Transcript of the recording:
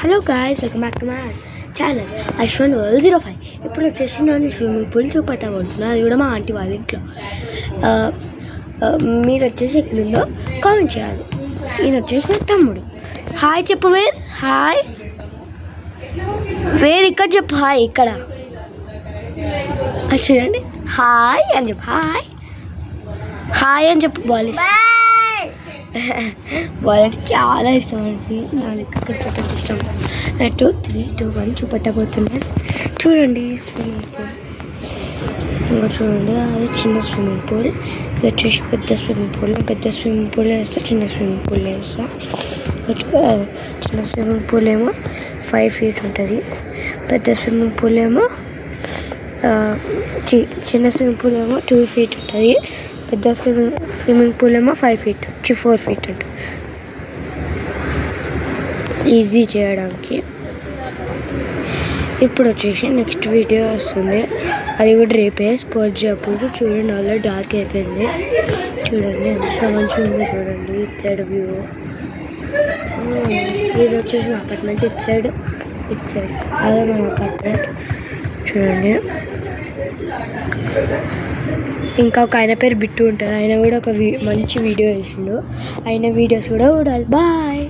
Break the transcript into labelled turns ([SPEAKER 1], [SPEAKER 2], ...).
[SPEAKER 1] Hello guys, welcome back to my channel Ashwan world 05. ఇప్పుడు వచ్చేసి నేను స్విమ్మింగ్ పూల్ చూపెట్టబోతున్నా. అది కూడా మా ఆంటీ వాళ్ళ ఇంట్లో. మీరు వచ్చేసి ఎక్కడుందో కామెంట్ చేయాలి. ఈయన వచ్చేసి నా తమ్ముడు. హాయ్ చెప్పు వేర్. Hi wear. ఇక్కడ చెప్పు హాయ్. ఇక్కడ చూడండి. హాయ్ అని చెప్పు. హాయ్ హాయ్ అని చెప్పు. బాల్ అంటే చాలా ఇష్టం అండి. నా లెక్క క్రికెట్ అంటే ఇష్టం. 2, 3, 2, 1 చూపెట్టబోతున్నారు. చూడండి స్విమ్మింగ్ పూల్. ఇంకా చూడండి, అది చిన్న స్విమ్మింగ్ పూల్. ఇది వచ్చేసి పెద్ద స్విమ్మింగ్ పూల్. పెద్ద స్విమ్మింగ్ పూల్ వేస్తా, చిన్న స్విమ్మింగ్ పూల్ వేస్తా. చిన్న స్విమ్మింగ్ పూల్ ఏమో 5 feet ఉంటుంది. పెద్ద స్విమ్మింగ్ పూల్ ఏమో చిన్న స్విమ్మింగ్ పూల్ ఏమో 2 feet ఉంటుంది. పెద్ద స్విమ్మింగ్ పూల్ ఏమో 5 feet 4 feet ఉంటుంది. ఈజీ చేయడానికి. ఇప్పుడు వచ్చేసి నెక్స్ట్ వీడియో వస్తుంది. అది కూడా రేపే స్పోర్ట్స్ అప్పుడు. చూడండి, అలా డార్క్ అయిపోయింది. చూడండి ఎంత మంచిగా ఉందో చూడండి. ఇటు సైడ్ వ్యూ. ఇది వచ్చేసి మా అపార్ట్మెంట్. ఇటు సైడ్ అదే మన అపార్ట్మెంట్. చూడండి, ఇంకా ఒక ఆయన పేరు బిట్టు ఉంటుంది. ఆయన కూడా ఒక మంచి వీడియో వేసిండు. ఆయన వీడియోస్ కూడా చూడాలి. బాయ్.